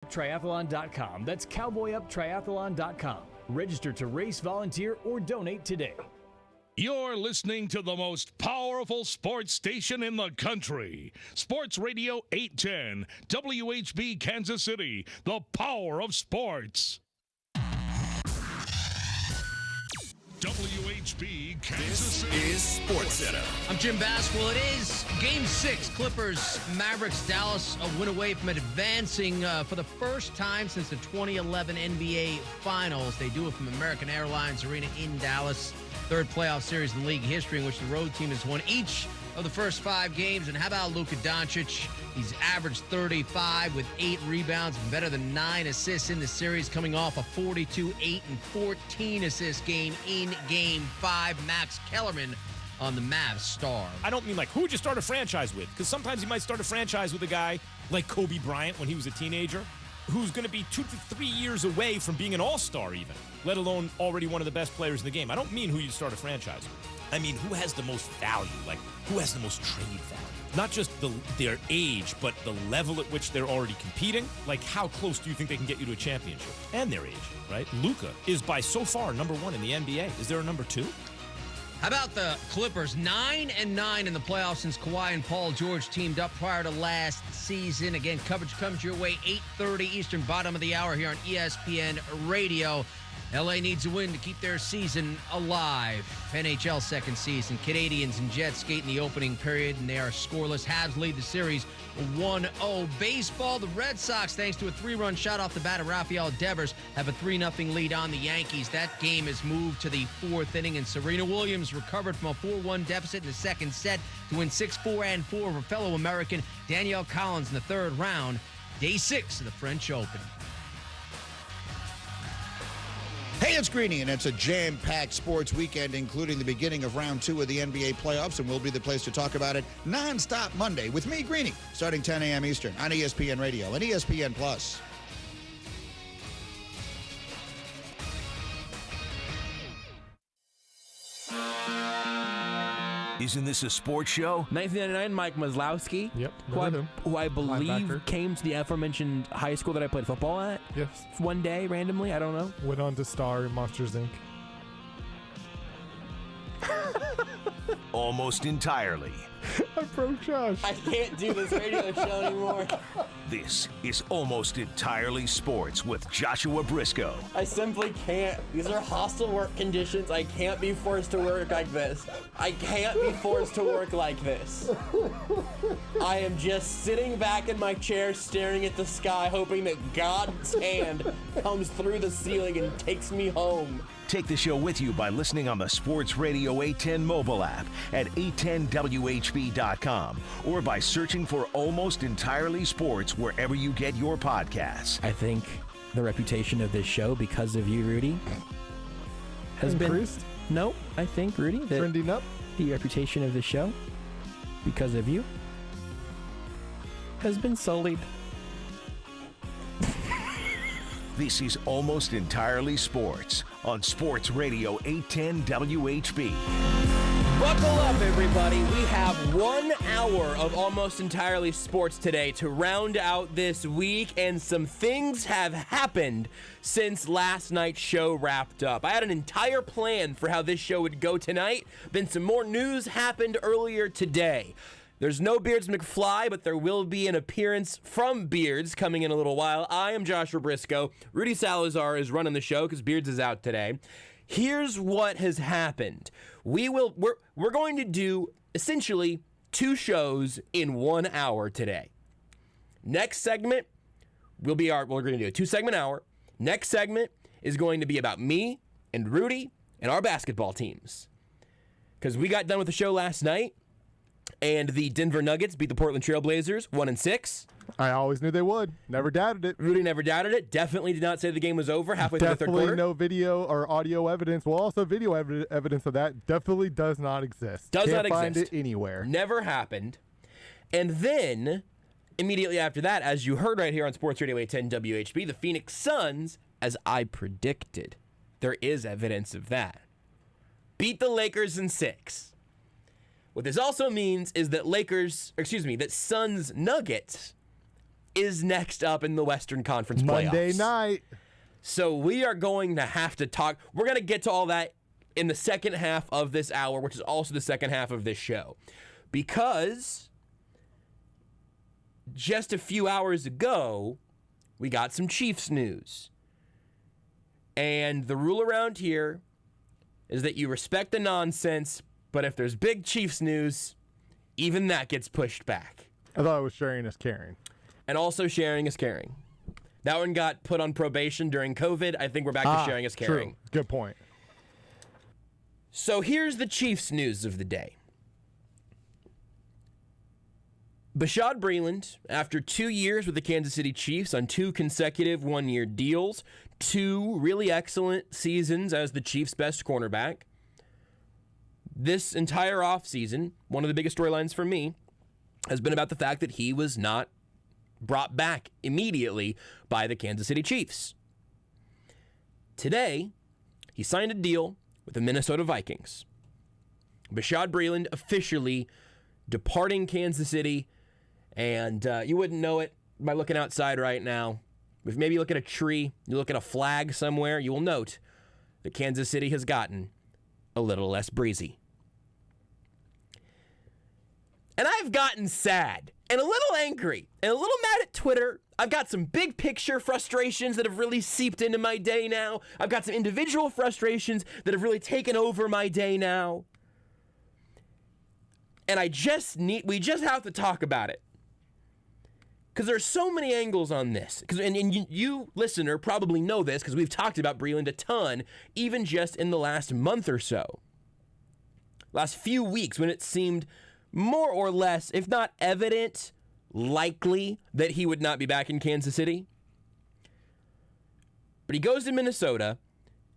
Triathlon.com. That's cowboyuptriathlon.com. Register to race, volunteer, or donate today. You're listening to the most powerful sports station in the country. Sports Radio 810, WHB Kansas City, the power of sports. WHB Kansas City. This is Sports Center. I'm Jim Bass. Well, it is Game 6. Clippers, Mavericks, Dallas a win away from advancing for the first time since the 2011 NBA Finals. They do it from American Airlines Arena in Dallas. Third playoff series in league history in which the road team has won each of the first 5 games. And how about Luka Doncic? He's averaged 35 with 8 rebounds, better than 9 assists in the series, coming off a 42, 8, and 14 assist game in Game 5. Max Kellerman on the Mavs star. I don't mean like who would you start a franchise with? Because sometimes you might start a franchise with a guy like Kobe Bryant when he was a teenager, who's going to be 2 to 3 years away from being an all-star even, let alone already one of the best players in the game. I don't mean who you start a franchise with. I mean who has the most value, like who has the most trade value. Not just their age, but the level at which they're already competing. Like, how close do you think they can get you to a championship? And their age, right? Luka is by so far number 1 in the NBA. Is there a number 2? How about the Clippers? 9-9 in the playoffs since Kawhi and Paul George teamed up prior to last season. Again, coverage comes your way 8:30 Eastern, bottom of the hour here on ESPN Radio. LA needs a win to keep their season alive. NHL second season. Canadians and Jets skate in the opening period, and they are scoreless. Habs lead the series 1-0. Baseball, the Red Sox, thanks to a 3-run shot off the bat of Rafael Devers, have a 3-0 lead on the Yankees. That game has moved to the 4th inning, and Serena Williams recovered from a 4-1 deficit in the second set to win 6-4 and 4 over fellow American Danielle Collins in the 3rd round. Day 6 of the French Open. Hey, it's Greeny, and it's a jam-packed sports weekend, including the beginning of round 2 of the NBA playoffs, and we'll be the place to talk about it nonstop Monday with me, Greeny, starting 10 a.m. Eastern on ESPN Radio and ESPN+. Isn't this a sports show? 1999, Mike Maslowski. Yep. Who I believe Linebacker. came to the aforementioned high school that I played football at. Yes. One day, randomly, I don't know. Went on to star in Monsters, Inc. Almost entirely. I broke Josh. I can't do this radio show anymore. This is Almost Entirely Sports with Joshua Brisco. I simply can't. These are hostile work conditions. I can't be forced to work like this. I can't be forced to work like this. I am just sitting back in my chair staring at the sky, hoping that God's hand comes through the ceiling and takes me home. Take the show with you by listening on the Sports Radio 810 mobile app at 810WHB.com or by searching for Almost Entirely Sports wherever you get your podcasts. I think the reputation of this show, because of you, Rudy, has increased? been... No, I think, Rudy, that Trending up? the reputation of this show, because of you, has been sullied. This is Almost Entirely Sports on Sports Radio 810 WHB. Buckle up, everybody. We have 1 hour of Almost Entirely Sports today to round out this week, and some things have happened since last night's show wrapped up. I had an entire plan for how this show would go tonight. Then some more news happened earlier today. There's no Beards McFly, but there will be an appearance from Beards coming in a little while. I am Joshua Brisco. Rudy Salazar is running the show because Beards is out today. Here's what has happened. We're going to do essentially 2 shows in 1 hour today. Next segment we're going to do a 2-segment hour. Next segment is going to be about me and Rudy and our basketball teams. Because we got done with the show last night, and the Denver Nuggets beat the Portland Trailblazers 1-6. I always knew they would. Never doubted it. Rudy never doubted it. Definitely did not say the game was over halfway through the third quarter. Definitely no video or audio evidence. Well, also video evidence of that definitely does not exist. Can't find it anywhere. Never happened. And then, immediately after that, as you heard right here on Sports Radio 810 WHB, the Phoenix Suns, as I predicted, there is evidence of that, beat the Lakers in 6. What this also means is that Suns Nuggets is next up in the Western Conference playoffs. Monday night. So we are going to have to talk. We're going to get to all that in the second half of this hour, which is also the second half of this show. Because just a few hours ago, we got some Chiefs news. And the rule around here is that you respect the nonsense, but if there's big Chiefs news, even that gets pushed back. I thought it was sharing is caring. And also sharing is caring. That one got put on probation during COVID. I think we're back to sharing is caring. True. Good point. So here's the Chiefs news of the day. Bashaud Breeland, after 2 years with the Kansas City Chiefs on 2 consecutive one-year deals, 2 really excellent seasons as the Chiefs' best cornerback. This entire offseason, one of the biggest storylines for me has been about the fact that he was not brought back immediately by the Kansas City Chiefs. Today, he signed a deal with the Minnesota Vikings. Bashaud Breeland officially departing Kansas City, and you wouldn't know it by looking outside right now. If maybe you look at a tree, you look at a flag somewhere, you will note that Kansas City has gotten a little less breezy. And I've gotten sad and a little angry and a little mad at Twitter. I've got some big picture frustrations that have really seeped into my day now. I've got some individual frustrations that have really taken over my day now. And we just have to talk about it. Because there's so many angles on this. And you, listener, probably know this because we've talked about Breeland a ton, even just in the last month or so. Last few weeks when it seemed more or less, if not evident, likely that he would not be back in Kansas City. But he goes to Minnesota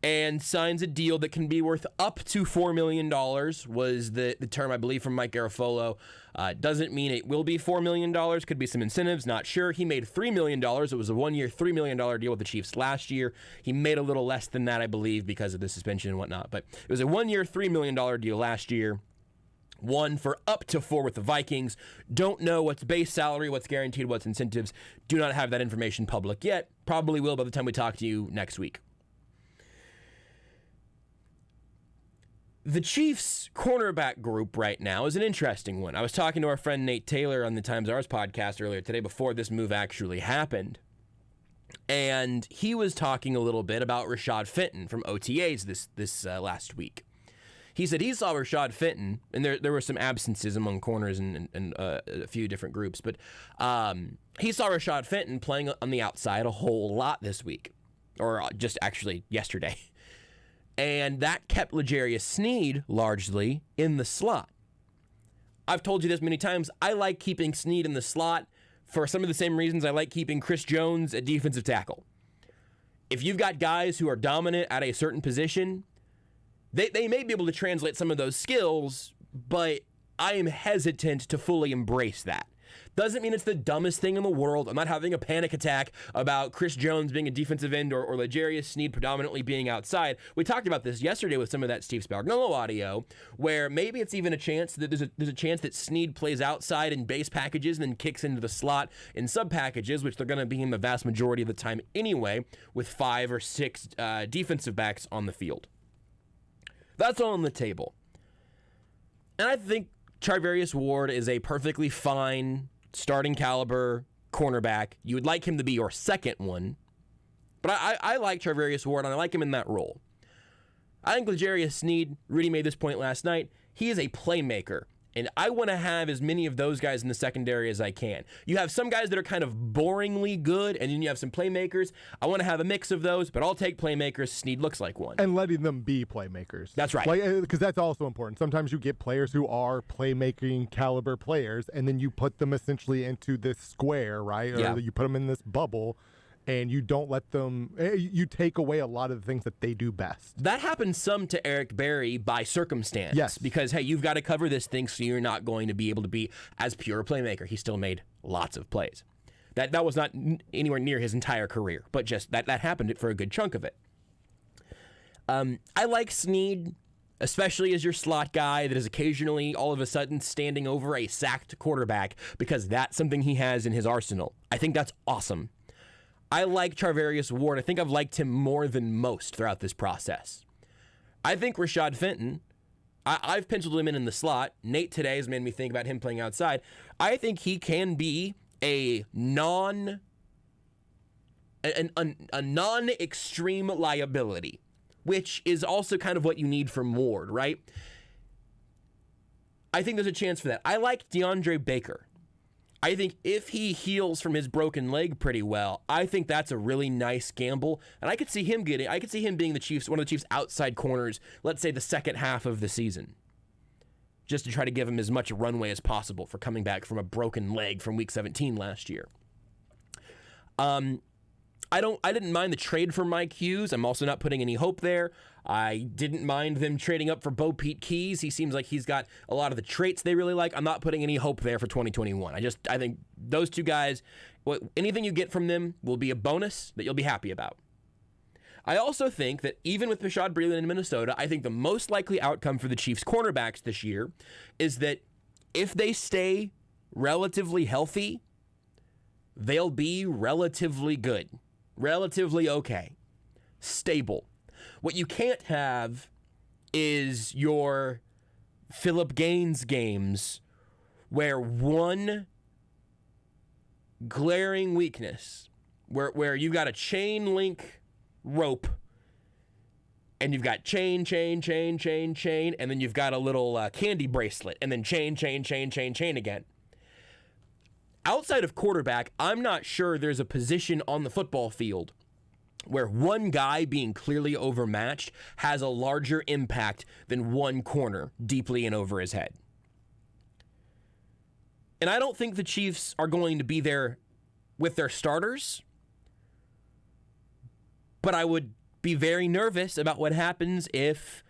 and signs a deal that can be worth up to $4 million, was the term, I believe, from Mike Garafolo. Doesn't mean it will be $4 million. Could be some incentives, not sure. He made $3 million. It was a one-year, $3 million deal with the Chiefs last year. He made a little less than that, I believe, because of the suspension and whatnot. But it was a one-year, $3 million deal last year. One for up to 4 with the Vikings. Don't know what's base salary, what's guaranteed, what's incentives. Do not have that information public yet. Probably will by the time we talk to you next week. The Chiefs' cornerback group right now is an interesting one. I was talking to our friend Nate Taylor on the Times Ours podcast earlier today before this move actually happened. And he was talking a little bit about Rashad Fenton from OTAs this last week. He said he saw Rashad Fenton, and there were some absences among corners and a few different groups, but he saw Rashad Fenton playing on the outside a whole lot this week, or just actually yesterday. And that kept L'Jarius Sneed largely in the slot. I've told you this many times. I like keeping Sneed in the slot for some of the same reasons I like keeping Chris Jones at defensive tackle. If you've got guys who are dominant at a certain position, they may be able to translate some of those skills, but I am hesitant to fully embrace that. Doesn't mean it's the dumbest thing in the world. I'm not having a panic attack about Chris Jones being a defensive end or L'Jarius Sneed predominantly being outside. We talked about this yesterday with some of that Steve Spagnuolo audio, where maybe it's even a chance that there's a chance that Sneed plays outside in base packages and then kicks into the slot in sub packages, which they're going to be in the vast majority of the time anyway, with 5 or 6 defensive backs on the field. That's all on the table. And I think Charvarius Ward is a perfectly fine starting caliber cornerback. You would like him to be your second one. But I like Charvarius Ward, and I like him in that role. I think L'Jarius Sneed, Rudy made this point last night, he is a playmaker. And I want to have as many of those guys in the secondary as I can. You have some guys that are kind of boringly good, and then you have some playmakers. I want to have a mix of those, but I'll take playmakers. Sneed looks like one. And letting them be playmakers. That's right. Because that's also important. Sometimes you get players who are playmaking caliber players, and then you put them essentially into this square, right? Or you put them in this bubble, and you don't let them, you take away a lot of the things that they do best. That happens some to Eric Berry by circumstance. Yes. Because, hey, you've got to cover this thing so you're not going to be able to be as pure a playmaker. He still made lots of plays. That was not anywhere near his entire career, but just that happened for a good chunk of it. I like Sneed especially as your slot guy that is occasionally all of a sudden standing over a sacked quarterback, because that's something he has in his arsenal. I think that's awesome. I like Charvarius Ward. I think I've liked him more than most throughout this process. I think Rashad Fenton, I've penciled him in the slot. Nate today has made me think about him playing outside. I think he can be a non-extreme liability, which is also kind of what you need from Ward, right? I think there's a chance for that. I like DeAndre Baker. I think if he heals from his broken leg pretty well, I think that's a really nice gamble. And I could see him being the Chiefs, one of the Chiefs' outside corners, let's say the second half of the season, just to try to give him as much runway as possible for coming back from a broken leg from week 17 last year. I didn't mind the trade for Mike Hughes. I'm also not putting any hope there. I didn't mind them trading up for Bo Pete Keys. He seems like he's got a lot of the traits they really like. I'm not putting any hope there for 2021. I think those two guys, anything you get from them will be a bonus that you'll be happy about. I also think that even with Bashaud Breeland in Minnesota, I think the most likely outcome for the Chiefs cornerbacks this year is that if they stay relatively healthy, they'll be relatively good, relatively okay, stable. What you can't have is your Phillip Gaines games where one glaring weakness, where you've got a chain link rope and you've got chain, and then you've got a little candy bracelet, and then chain again. Outside of quarterback, I'm not sure there's a position on the football field where one guy being clearly overmatched has a larger impact than one corner deeply in over his head. And I don't think the Chiefs are going to be there with their starters, but I would be very nervous about what happens if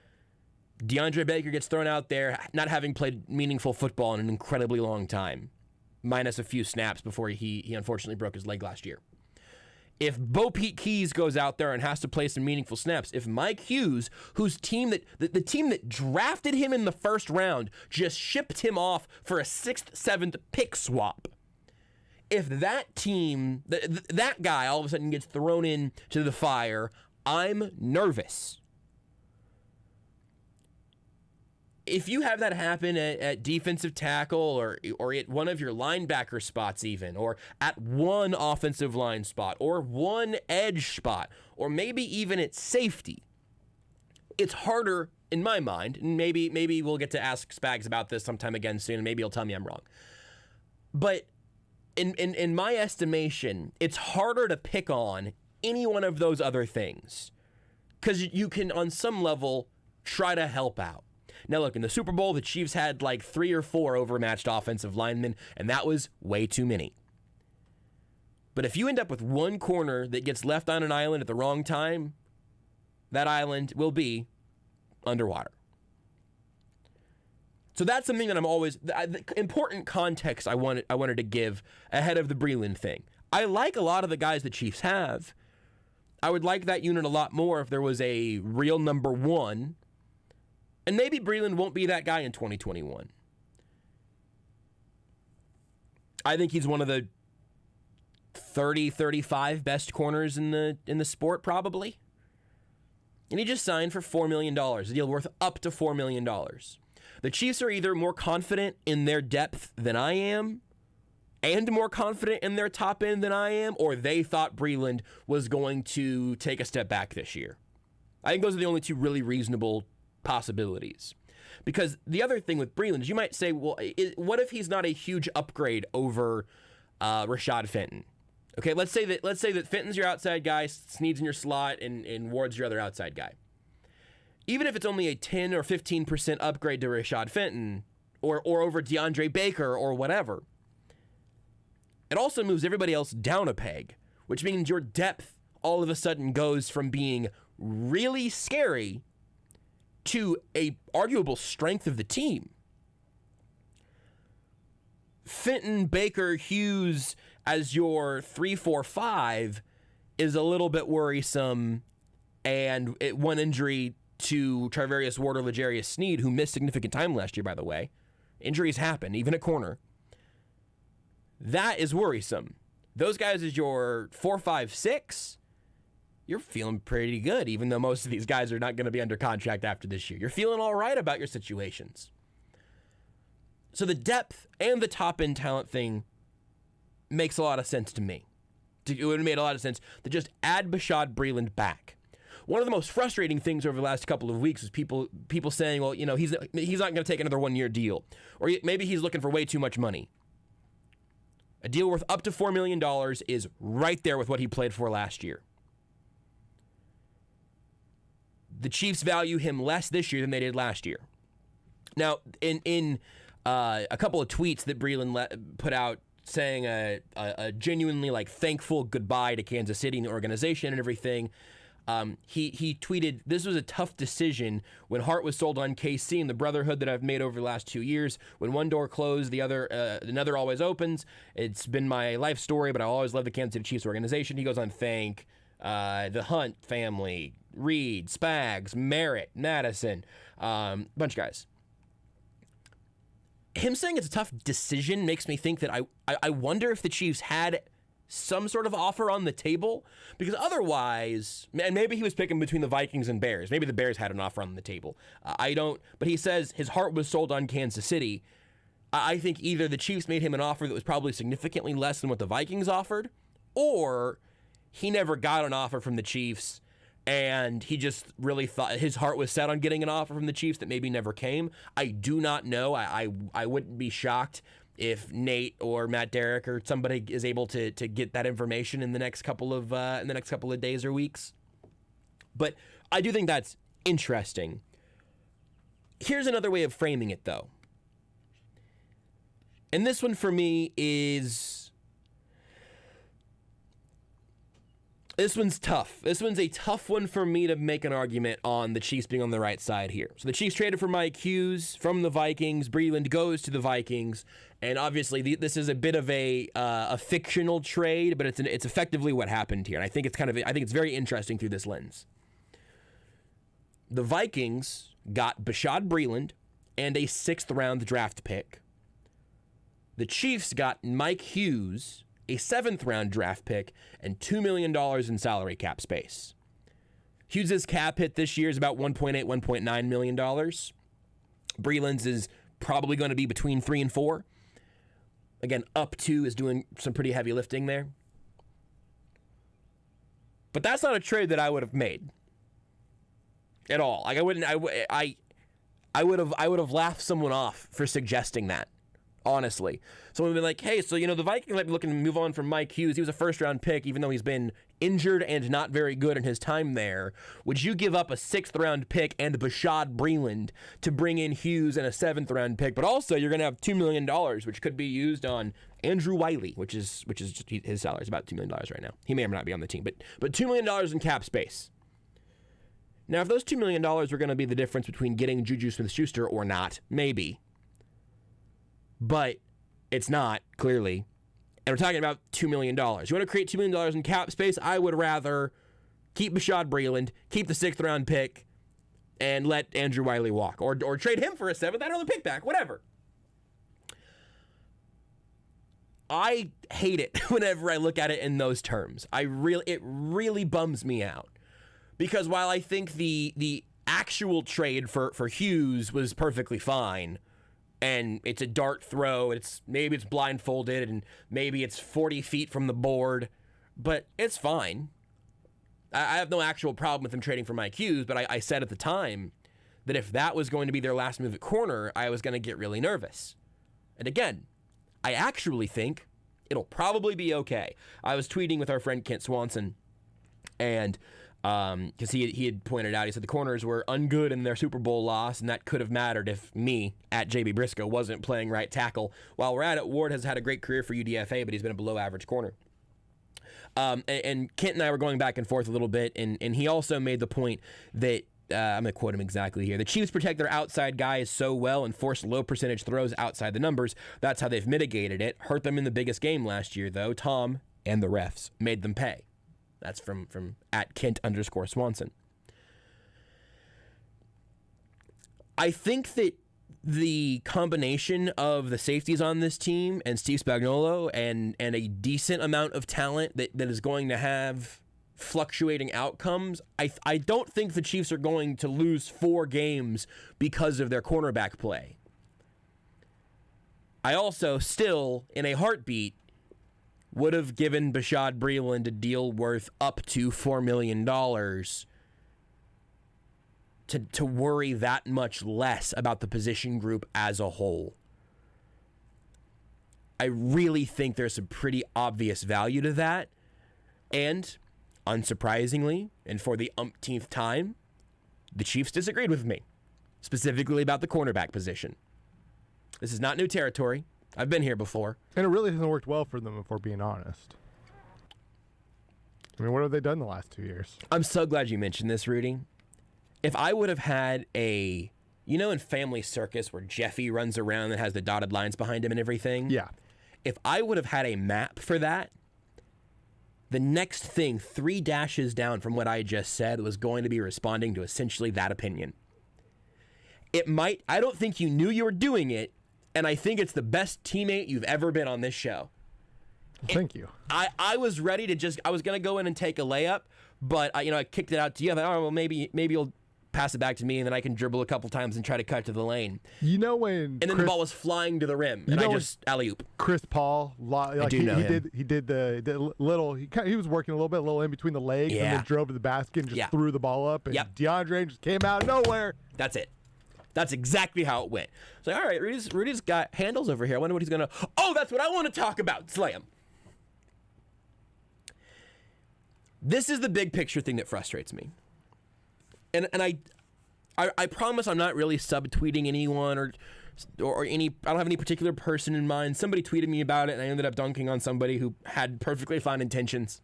DeAndre Baker gets thrown out there not having played meaningful football in an incredibly long time, minus a few snaps before he unfortunately broke his leg last year. If Bo Pete Keys goes out there and has to play some meaningful snaps, if Mike Hughes, whose team the team that drafted him in the first round just shipped him off for a 6th, 7th pick swap, if that team, that guy all of a sudden gets thrown into the fire, I'm nervous. If you have that happen at defensive tackle or at one of your linebacker spots even, or at one offensive line spot, or one edge spot, or maybe even at safety, it's harder in my mind, and maybe we'll get to ask Spags about this sometime again soon, and maybe he'll tell me I'm wrong. But in my estimation, it's harder to pick on any one of those other things because you can, on some level, try to help out. Now, look, in the Super Bowl, the Chiefs had like 3 or 4 overmatched offensive linemen, and that was way too many. But if you end up with one corner that gets left on an island at the wrong time, that island will be underwater. So that's something that I'm always, the important context I wanted to give ahead of the Breeland thing. I like a lot of the guys the Chiefs have. I would like that unit a lot more if there was a real number one. And maybe Breeland won't be that guy in 2021. I think he's one of the 30, 35 best corners in the sport, probably. And he just signed for $4 million, a deal worth up to $4 million. The Chiefs are either more confident in their depth than I am, and more confident in their top end than I am, or they thought Breeland was going to take a step back this year. I think those are the only two really reasonable possibilities. Because the other thing with Breeland is you might say, well, what if he's not a huge upgrade over Rashad Fenton? Okay, let's say that Fenton's your outside guy, Snead's in your slot, and Ward's your other outside guy. Even if it's only a 10 or 15% upgrade to Rashad Fenton or over DeAndre Baker or whatever, it also moves everybody else down a peg, which means your depth all of a sudden goes from being really scary to a arguable strength of the team. Fenton, Baker, Hughes as your 3-4-5 is a little bit worrisome, and one injury to Tarvarius Ward or L'Jarius Sneed, who missed significant time last year, by the way. Injuries happen, even at corner. That is worrisome. Those guys is your 4, 5, 6. You're feeling pretty good, even though most of these guys are not going to be under contract after this year. You're feeling all right about your situations. So the depth and the top-end talent thing makes a lot of sense to me. It would have made a lot of sense to just add Bashaud Breeland back. One of the most frustrating things over the last couple of weeks is people saying, well, you know, he's not going to take another 1-year deal. Or maybe he's looking for way too much money. A deal worth up to $4 million is right there with what he played for last year. The Chiefs value him less this year than they did last year. Now, in a couple of tweets that Breeland put out saying a genuinely thankful goodbye to Kansas City and the organization and everything, he tweeted, "This was a tough decision. When Hart was sold on KC and the brotherhood that I've made over the last 2 years, when one door closed, the other another always opens. It's been my life story, but I always love the Kansas City Chiefs organization." He goes on, thank the Hunt family, Reed, Spags, Merritt, Madison, bunch of guys. Him saying it's a tough decision makes me think that I wonder if the Chiefs had some sort of offer on the table, because otherwise, and maybe he was picking between the Vikings and Bears. Maybe the Bears had an offer on the table. But he says his heart was sold on Kansas City. I think either the Chiefs made him an offer that was probably significantly less than what the Vikings offered, or he never got an offer from the Chiefs and he just really thought his heart was set on getting an offer from the Chiefs that maybe never came. I do not know. I wouldn't be shocked if Nate or Matt Derrick or somebody is able to get that information in the next couple of days or weeks. But I do think that's interesting. Here's another way of framing it, though. And this one for me is... This one's tough. This one's a tough one for me to make an argument on the Chiefs being on the right side here. So the Chiefs traded for Mike Hughes from the Vikings. Breeland goes to the Vikings. And obviously this is a bit of a fictional trade, but it's effectively what happened here. And I think it's very interesting through this lens. The Vikings got Bashaud Breeland and a 6th round draft pick. The Chiefs got Mike Hughes, a 7th round draft pick, and $2 million in salary cap space. Hughes' cap hit this year is about $1.8, $1.9 million. Breeland's is probably going to be between 3 and 4. Again, up 2 is doing some pretty heavy lifting there. But that's not a trade that I would have made at all. Like I would have laughed someone off for suggesting that. Honestly. Someone would be like, hey, so, the Vikings might be looking to move on from Mike Hughes. He was a 1st-round pick, even though he's been injured and not very good in his time there. Would you give up a 6th-round pick and Bashaud Breeland to bring in Hughes and a 7th-round pick? But also, you're going to have $2 million, which could be used on Andrew Wiley, which is just, his salary is about $2 million right now. He may or may not be on the team, but $2 million in cap space. Now, if those $2 million were going to be the difference between getting Juju Smith-Schuster or not, maybe. But it's not, clearly. And we're talking about $2 million. You want to create $2 million in cap space? I would rather keep Bashaud Breeland, keep the 6th round pick, and let Andrew Wiley walk. Or trade him for a 7th. I don't know, the pick back, whatever. I hate it whenever I look at it in those terms. It really bums me out. Because while I think the actual trade for Hughes was perfectly fine, and it's a dart throw, maybe it's blindfolded, and maybe it's 40 feet from the board, but it's fine. I have no actual problem with them trading for Mike Hughes, but I said at the time that if that was going to be their last move at corner, I was going to get really nervous. And again, I actually think it'll probably be okay. I was tweeting with our friend Kent Swanson, and because he had pointed out, he said the corners were ungood in their Super Bowl loss, and that could have mattered if me, at JB Brisco, wasn't playing right tackle. While we're at it, Ward has had a great career for UDFA, but he's been a below-average corner. And Kent and I were going back and forth a little bit, and he also made the point that, I'm going to quote him exactly here, the Chiefs protect their outside guys so well and force low-percentage throws outside the numbers. That's how they've mitigated it. Hurt them in the biggest game last year, though. Tom and the refs made them pay. That's from @Kent_Swanson. I think that the combination of the safeties on this team and Steve Spagnuolo and a decent amount of talent that is going to have fluctuating outcomes, I don't think the Chiefs are going to lose 4 games because of their cornerback play. I also still, in a heartbeat, would have given Bashaud Breeland a deal worth up to $4 million to worry that much less about the position group as a whole. I really think there's some pretty obvious value to that. And, unsurprisingly, and for the umpteenth time, the Chiefs disagreed with me, specifically about the cornerback position. This is not new territory. I've been here before. And it really hasn't worked well for them, if we're being honest. I mean, what have they done the last 2 years? I'm so glad you mentioned this, Rudy. If I would have had in Family Circus where Jeffy runs around and has the dotted lines behind him and everything? Yeah. If I would have had a map for that, the next thing 3 dashes down from what I just said was going to be responding to essentially that opinion. I don't think you knew you were doing it, and I think it's the best teammate you've ever been on this show. Thank you. I was ready to I was going to go in and take a layup, but I kicked it out to you. I thought, maybe you'll pass it back to me, and then I can dribble a couple times and try to cut to the lane. And then the ball was flying to the rim, and I just alley-oop. Chris Paul, I do know him. He did the little. He was working a little in between the legs, and then drove to the basket and just threw the ball up. And DeAndre just came out of nowhere. That's it. That's exactly how it went. It's like, all right, Rudy's got handles over here. I wonder what he's gonna. Oh, that's what I want to talk about. Slam. This is the big picture thing that frustrates me. And I promise I'm not really subtweeting anyone or any. I don't have any particular person in mind. Somebody tweeted me about it, and I ended up dunking on somebody who had perfectly fine intentions.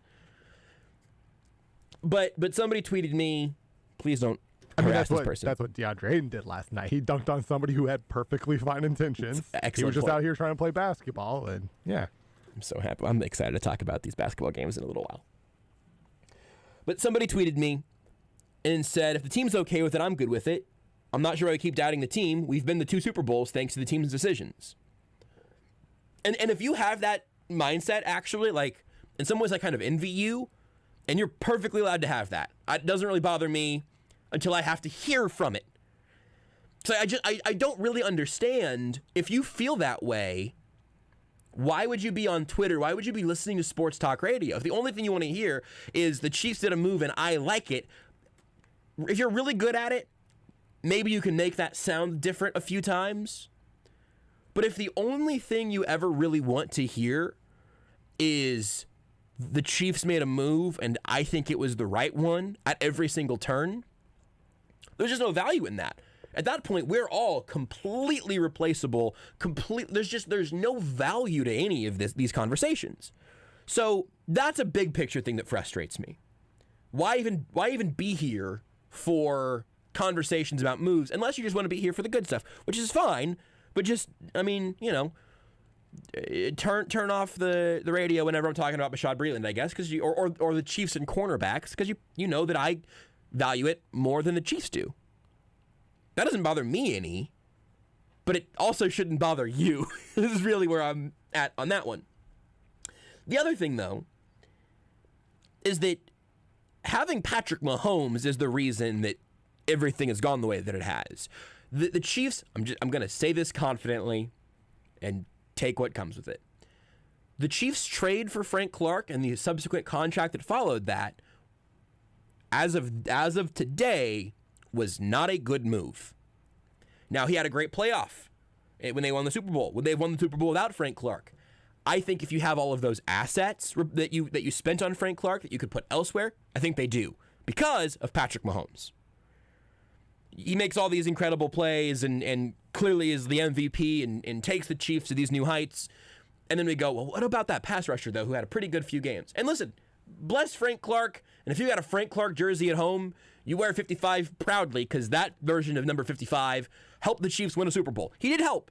But somebody tweeted me, please don't harass this person. That's what DeAndre Ayton did last night. He dunked on somebody who had perfectly fine intentions. He was just out here trying to play basketball, and yeah. I'm so happy. I'm excited to talk about these basketball games in a little while. But somebody tweeted me and said, if the team's okay with it, I'm good with it. I'm not sure I would keep doubting the team. We've been to 2 Super Bowls thanks to the team's decisions. And if you have that mindset, actually, like, in some ways I kind of envy you, and you're perfectly allowed to have that. It doesn't really bother me until I have to hear from it. So I don't really understand, if you feel that way, why would you be on Twitter? Why would you be listening to sports talk radio? If the only thing you want to hear is the Chiefs did a move and I like it, if you're really good at it, maybe you can make that sound different a few times. But if the only thing you ever really want to hear is the Chiefs made a move and I think it was the right one at every single turn, there's just no value in that. At that point, we're all completely replaceable. There's no value to any of these conversations. So that's a big picture thing that frustrates me. Why even be here for conversations about moves unless you just want to be here for the good stuff, which is fine. But just, turn off the radio whenever I'm talking about Bashaud Breeland, I guess, because or the Chiefs and cornerbacks, because you know that I value it more than the Chiefs do. That doesn't bother me any, but it also shouldn't bother you. This is really where I'm at on that one. The other thing, though, is that having Patrick Mahomes is the reason that everything has gone the way that it has. The Chiefs, I'm going to say this confidently and take what comes with it. The Chiefs' trade for Frank Clark and the subsequent contract that followed that, as of today, was not a good move. Now, he had a great playoff when they won the Super Bowl. Would they have won the Super Bowl without Frank Clark? I think if you have all of those assets that you spent on Frank Clark that you could put elsewhere, I think they do, because of Patrick Mahomes. He makes all these incredible plays and clearly is the MVP and takes the Chiefs to these new heights. And then we go, well, what about that pass rusher, though, who had a pretty good few games? And listen, bless Frank Clark. And if you got a Frank Clark jersey at home, you wear 55 proudly, because that version of number 55 helped the Chiefs win a Super Bowl. He did help.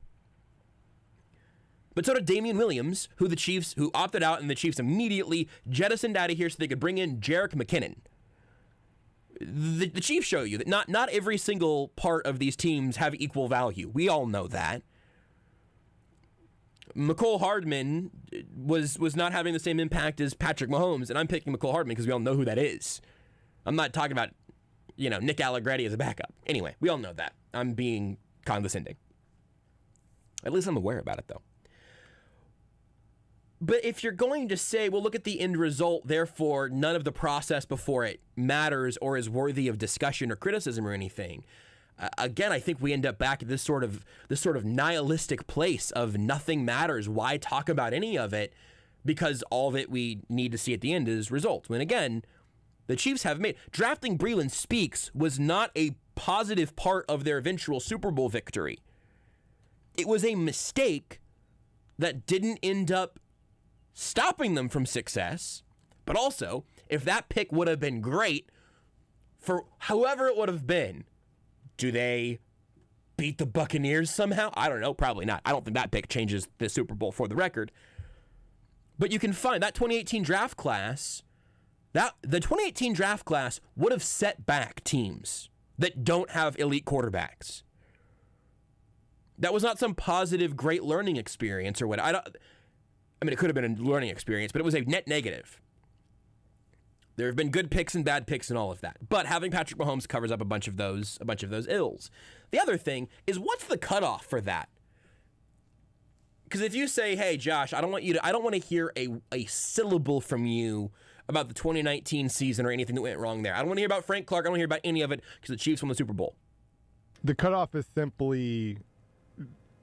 But so did Damian Williams, who opted out, and the Chiefs immediately jettisoned out of here so they could bring in Jerick McKinnon. The Chiefs show you that not every single part of these teams have equal value. We all know that. McCole Hardman was not having the same impact as Patrick Mahomes, and I'm picking McCole Hardman because we all know who that is. I'm not talking about, Nick Allegretti as a backup. Anyway, we all know that. I'm being condescending. At least I'm aware about it, though. But if you're going to say, well, look at the end result, therefore none of the process before it matters or is worthy of discussion or criticism or anything, again, I think we end up back at this sort of nihilistic place of nothing matters. Why talk about any of it? Because all that we need to see at the end is results. When again, the Chiefs have made drafting Breeland Speaks was not a positive part of their eventual Super Bowl victory. It was a mistake that didn't end up stopping them from success, but also, if that pick would have been great for however it would have been, do they beat the Buccaneers somehow? I don't know, probably not. I don't think that pick changes the Super Bowl for the record. But you can find that 2018 draft class, the 2018 draft class would have set back teams that don't have elite quarterbacks. That was not some positive, great learning experience or what. It could have been a learning experience, but it was a net negative. There have been good picks and bad picks and all of that. But having Patrick Mahomes covers up a bunch of those ills. The other thing is, what's the cutoff for that? Because if you say, hey, Josh, I don't want to hear a syllable from you about the 2019 season or anything that went wrong there. I don't want to hear about Frank Clark. I don't want to hear about any of it because the Chiefs won the Super Bowl. The cutoff is simply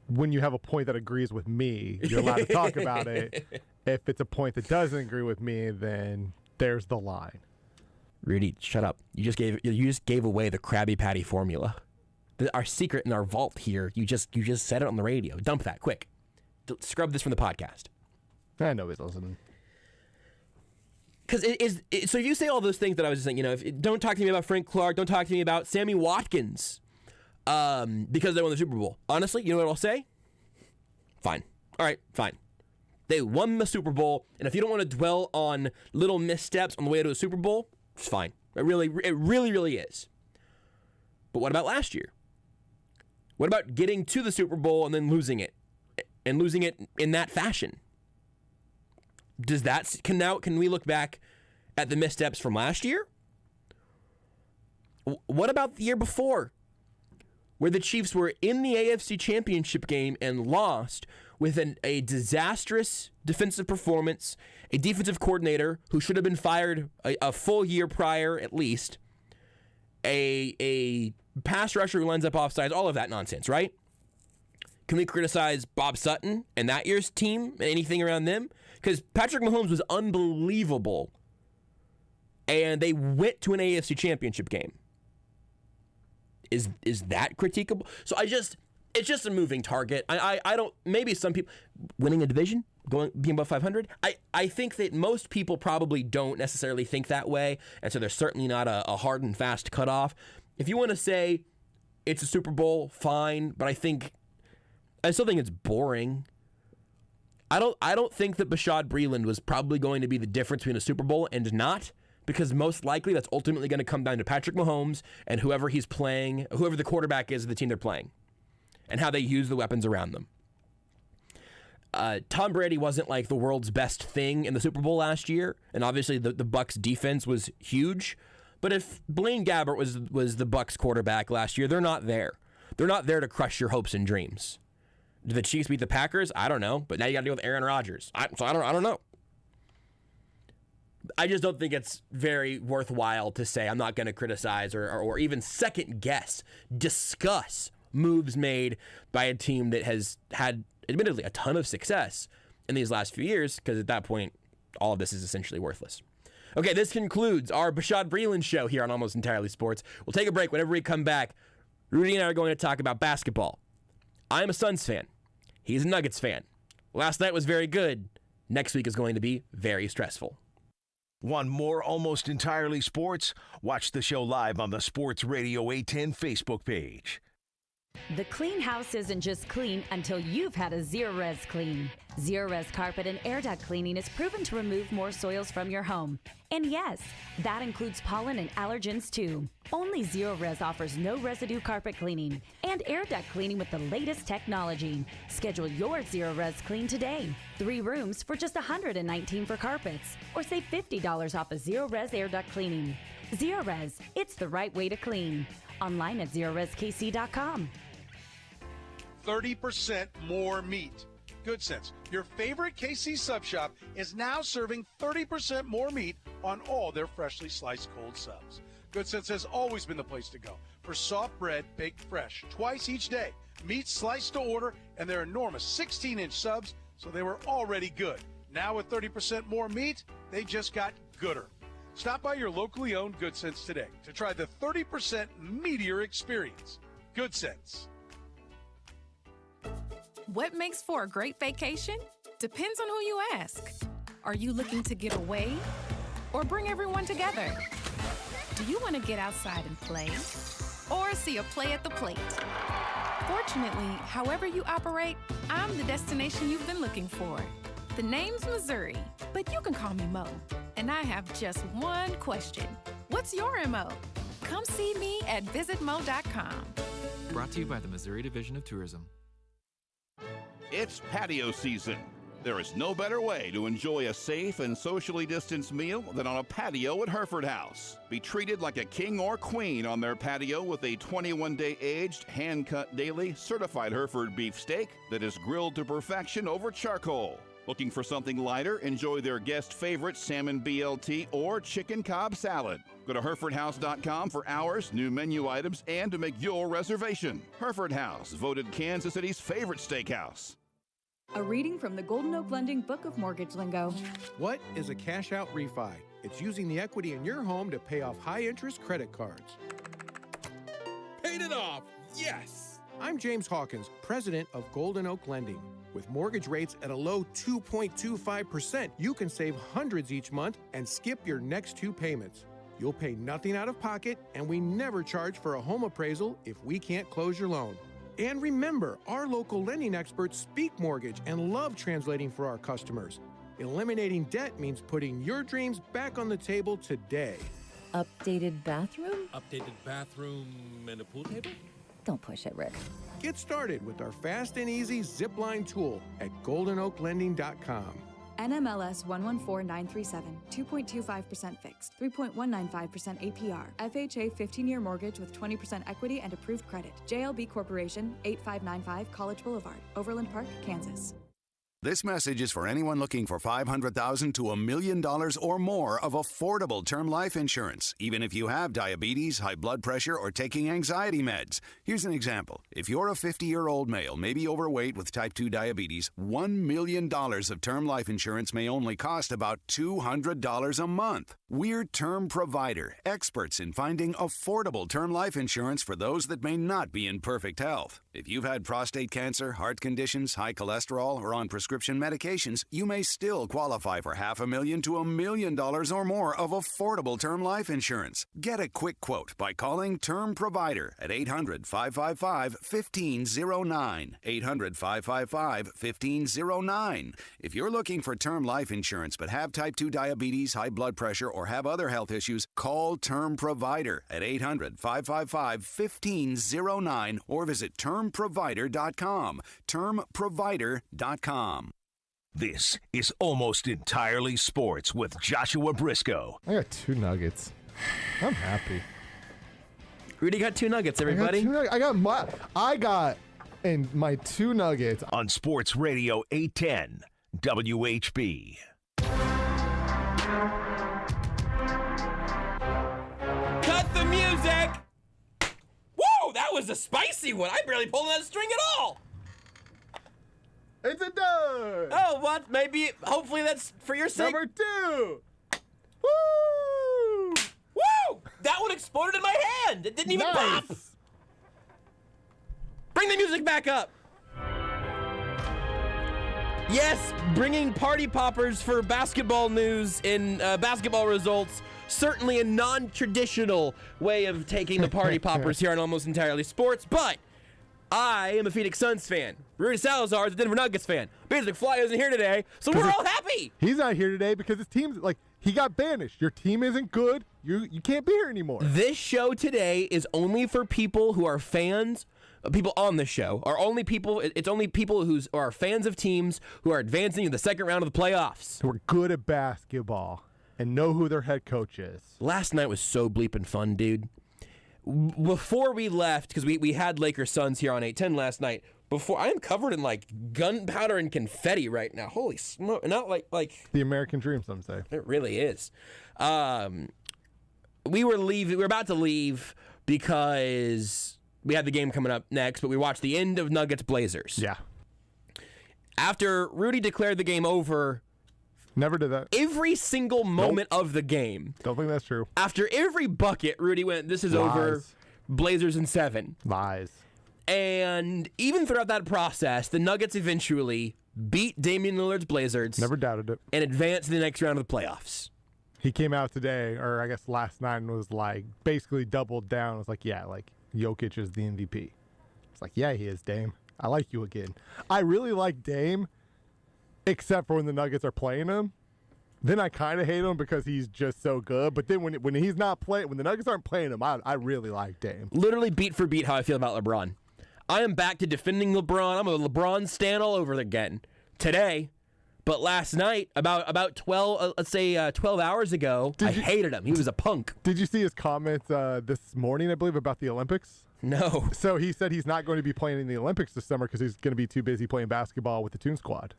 when you have a point that agrees with me, you're allowed to talk about it. If it's a point that doesn't agree with me, then there's the line. Rudy, shut up. You just gave away the Krabby Patty formula. Our secret in our vault here. You just said it on the radio. Dump that quick. Scrub this from the podcast. I know he's listening. Because so if you say all those things that I was just saying, don't talk to me about Frank Clark, don't talk to me about Sammy Watkins, because they won the Super Bowl. Honestly, you know what I'll say? Fine. All right, fine. They won the Super Bowl, and if you don't want to dwell on little missteps on the way to a Super Bowl, it's fine. It really is. But what about last year? What about getting to the Super Bowl and then losing it? And losing it in that fashion? Can we look back at the missteps from last year? What about the year before, where the Chiefs were in the AFC Championship game and lost with a disastrous defensive performance, a defensive coordinator who should have been fired a full year prior at least, a pass rusher who lines up offsides, all of that nonsense, right? Can we criticize Bob Sutton and that year's team and anything around them? Because Patrick Mahomes was unbelievable, and they went to an AFC Championship game. Is that critiquable? So it's just a moving target. I don't, maybe some people, winning a division, being above 500, I think that most people probably don't necessarily think that way, and so there's certainly not a hard and fast cutoff. If you want to say it's a Super Bowl, fine, but I still think it's boring. I don't think that Bashaud Breeland was probably going to be the difference between a Super Bowl and not, because most likely that's ultimately going to come down to Patrick Mahomes and whoever he's playing, whoever the quarterback is of the team they're playing, and how they use the weapons around them. Tom Brady wasn't like the world's best thing in the Super Bowl last year, and obviously the Bucs defense was huge. But if Blaine Gabbert was the Bucs quarterback last year, they're not there. They're not there to crush your hopes and dreams. Did the Chiefs beat the Packers? I don't know. But now you got to deal with Aaron Rodgers. I don't know. I just don't think it's very worthwhile to say I'm not going to criticize or even second guess, discuss moves made by a team that has had, admittedly, a ton of success in these last few years, because at that point, all of this is essentially worthless. Okay, this concludes our Bashaud Breeland show here on Almost Entirely Sports. We'll take a break. Whenever we come back, Rudy and I are going to talk about basketball. I'm a Suns fan. He's a Nuggets fan. Last night was very good. Next week is going to be very stressful. Want more Almost Entirely Sports? Watch the show live on the Sports Radio 810 Facebook page. The clean house isn't just clean until you've had a Zero-Res clean. Zero-Res carpet and air duct cleaning is proven to remove more soils from your home. And yes, that includes pollen and allergens too. Only Zero-Res offers no residue carpet cleaning and air duct cleaning with the latest technology. Schedule your Zero-Res clean today. 3 rooms for just $119 for carpets, or save $50 off a Zero-Res air duct cleaning. Zero-Res, it's the right way to clean. Online at ZeroResKC.com. 30% more meat. Good Sense, your favorite KC sub shop, is now serving 30% more meat on all their freshly sliced cold subs. Good Sense has always been the place to go for soft bread baked fresh twice each day, meat sliced to order, and their enormous 16-inch subs, so they were already good. Now with 30% more meat, they just got gooder. Stop by your locally owned Good Sense today to try the 30% meatier experience. Good Sense. What makes for a great vacation? Depends on who you ask. Are you looking to get away or bring everyone together? Do you want to get outside and play or see a play at the plate? Fortunately, however you operate, I'm the destination you've been looking for. The name's Missouri, but you can call me Mo. And I have just one question. What's your MO? Come see me at visitmo.com. Brought to you by the Missouri Division of Tourism. It's patio season. There is no better way to enjoy a safe and socially distanced meal than on a patio at Hereford House. Be treated like a king or queen on their patio with a 21-day aged, hand-cut daily, certified Hereford beef steak that is grilled to perfection over charcoal. Looking for something lighter? Enjoy their guest favorite salmon BLT or chicken Cobb salad. Go to HerefordHouse.com for hours, new menu items, and to make your reservation. Hereford House, voted Kansas City's favorite steakhouse. A reading from the Golden Oak Lending Book of Mortgage Lingo. What is a cash-out refi? It's using the equity in your home to pay off high-interest credit cards. Paid it off! Yes! I'm James Hawkins, president of Golden Oak Lending. With mortgage rates at a low 2.25%, you can save hundreds each month and skip your next 2 payments. You'll pay nothing out of pocket, and we never charge for a home appraisal if we can't close your loan. And remember, our local lending experts speak mortgage and love translating for our customers. Eliminating debt means putting your dreams back on the table today. Updated bathroom? Updated bathroom and a pool table? Don't push it, Rick. Get started with our fast and easy zipline tool at goldenoaklending.com. NMLS 114937, 2.25% fixed, 3.195% APR, FHA 15-year mortgage with 20% equity and approved credit. JLB Corporation, 8595 College Boulevard, Overland Park, Kansas. This message is for anyone looking for $500,000 to $1 million or more of affordable term life insurance, even if you have diabetes, high blood pressure, or taking anxiety meds. Here's an example. If you're a 50-year-old male, maybe overweight with type 2 diabetes, $1 million of term life insurance may only cost about $200 a month. We're Term Provider, experts in finding affordable term life insurance for those that may not be in perfect health. If you've had prostate cancer, heart conditions, high cholesterol, or on prescription medications, you may still qualify for $500,000 to $1 million or more of affordable term life insurance. Get a quick quote by calling Term Provider at 800-555-1509. 800-555-1509. If you're looking for term life insurance but have type 2 diabetes, high blood pressure, or have other health issues, call Term Provider at 800-555-1509 or visit termprovider.com. Termprovider.com. This is Almost Entirely Sports with Joshua Brisco. I got 2 nuggets. I'm happy. Rudy got 2 nuggets, everybody. I got my 2 nuggets on Sports Radio 810 WHB. Cut the music! Whoa, that was a spicy one. I barely pulled that string at all. It's a done. Oh, what? Maybe, hopefully that's for your sake. Number 2. Woo! Woo! That one exploded in my hand. It didn't even pop. Bring the music back up. Yes, bringing party poppers for basketball news and basketball results. Certainly a non-traditional way of taking the party poppers here on Almost Entirely Sports, but I am a Phoenix Suns fan. Rudy Salazar is a Denver Nuggets fan. Beards McFly isn't here today, so we're all happy. He's not here today because his team's he got banished. Your team isn't good. You can't be here anymore. This show today is only for people who are fans. People on the show are only people. It's only people who are fans of teams who are advancing to the second round of the playoffs. Who are good at basketball and know who their head coach is. Last night was so bleeping fun, dude. Before we left, because we had Lakers Suns here on 810 last night. Before I am covered in gunpowder and confetti right now. Holy smoke! Not like the American dream. Some say it really is. We were about to leave because we had the game coming up next, but we watched the end of Nuggets Blazers. Yeah. After Rudy declared the game over. Never did that. Every single moment of the game. Don't think that's true. After every bucket, Rudy went, "This is over. Blazers in 7." Lies. And even throughout that process, the Nuggets eventually beat Damian Lillard's Blazers. Never doubted it. And advanced to the next round of the playoffs. He came out today, or I guess last night, and was basically doubled down. It was Jokic is the MVP. It's yeah, he is, Dame. I like you again. I really like Dame. Except for when the Nuggets are playing him, then I kind of hate him because he's just so good. But then when he's not playing, when the Nuggets aren't playing him, I really like Dame. Literally beat for beat how I feel about LeBron. I am back to defending LeBron. I'm a LeBron stan all over again today. But last night, about 12 hours ago, I hated him. He was a punk. Did you see his comments this morning, I believe, about the Olympics? No. So he said he's not going to be playing in the Olympics this summer because he's going to be too busy playing basketball with the Toon Squad.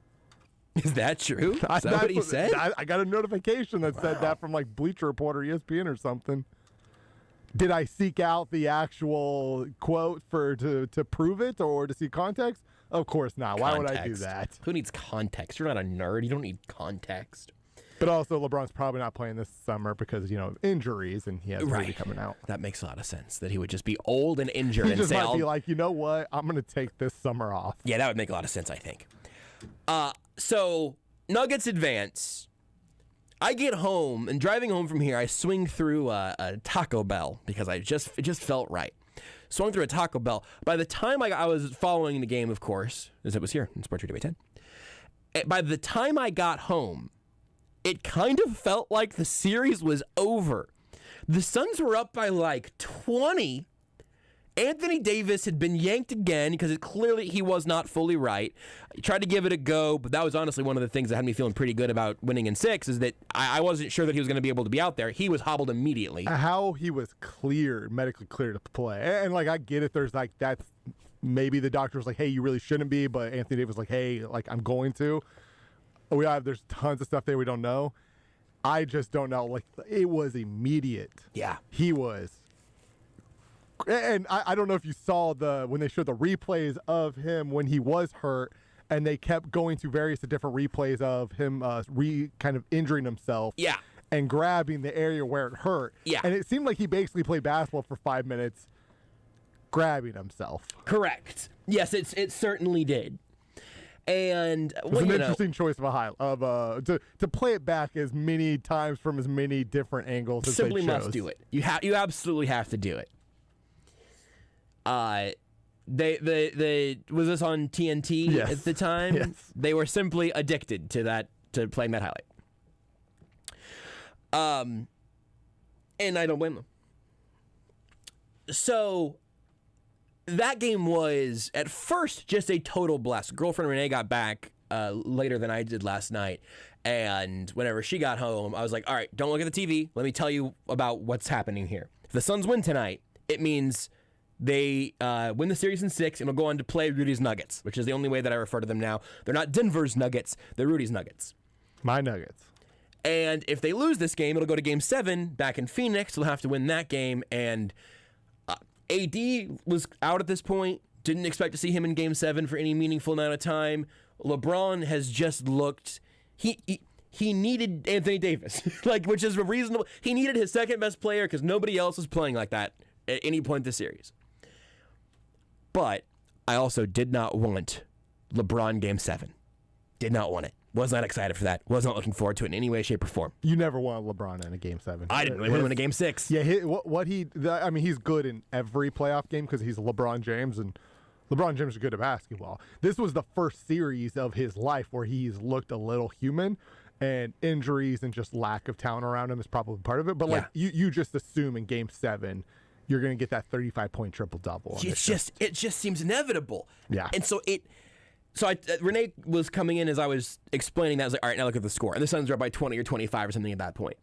Is that true? Is that what he said? I got a notification that said that from Bleacher Report or ESPN or something. Did I seek out the actual quote to prove it or to see context? Of course not. Why would I do that? Who needs context? You're not a nerd. You don't need context. But also, LeBron's probably not playing this summer because, of injuries, and he has Rudy coming out. That makes a lot of sense, that he would just be old and injured. He just might be like, you know what? I'm going to take this summer off. Yeah, that would make a lot of sense, I think. So, Nuggets advance. I get home, and driving home from here, I swing through a Taco Bell because it just felt right. Swung through a Taco Bell. By the time I was following the game, of course, as it was here in Sports Radio 810, by the time I got home, it kind of felt like the series was over. The Suns were up by 20. Anthony Davis had been yanked again because clearly he was not fully right. He tried to give it a go, but that was honestly one of the things that had me feeling pretty good about winning in 6 is that I wasn't sure that he was going to be able to be out there. He was hobbled immediately. How he was medically cleared to play. And I get it. There's that's maybe the doctor was hey, you really shouldn't be, but Anthony Davis was hey, I'm going to. There's tons of stuff there we don't know. I just don't know. It was immediate. Yeah. He was. And I don't know if you saw when they showed the replays of him when he was hurt, and they kept going to various different replays of him kind of injuring himself. Yeah. And grabbing the area where it hurt. Yeah. And it seemed like he basically played basketball for 5 minutes, grabbing himself. Correct. Yes, it certainly did. And it's an interesting choice of to play it back as many times from as many different angles as simply they chose. Must do it. You absolutely have to do it. They was this on TNT at the time? Yes. They were simply addicted to playing that highlight. And I don't blame them. So that game was at first just a total blast. Girlfriend Renee got back later than I did last night, and whenever she got home, I was like, all right, don't look at the TV. Let me tell you about what's happening here. If the Suns win tonight, it means they win the series in 6 and will go on to play Rudy's Nuggets, which is the only way that I refer to them now. They're not Denver's Nuggets, they're Rudy's Nuggets. My Nuggets. And if they lose this game, it'll go to Game 7 back in Phoenix. They'll have to win that game. And AD was out at this point. Didn't expect to see him in Game 7 for any meaningful amount of time. LeBron has just looked... He needed Anthony Davis, which is reasonable. He needed his second best player because nobody else was playing like that at any point this series. But I also did not want LeBron Game 7. Did not want it. Was not excited for that. Was not looking forward to it in any way, shape, or form. You never want LeBron in a Game 7. I didn't really want him in a Game 6. Yeah, he's good in every playoff game because he's LeBron James, and LeBron James is good at basketball. This was the first series of his life where he's looked a little human, and injuries and just lack of talent around him is probably part of it. But, like, you just assume in Game 7 you're going to get that 35-point triple-double. It just seems inevitable. Yeah. And so Renee was coming in as I was explaining that. I was like, all right, now look at the score. And the Suns are up by 20 or 25 or something at that point.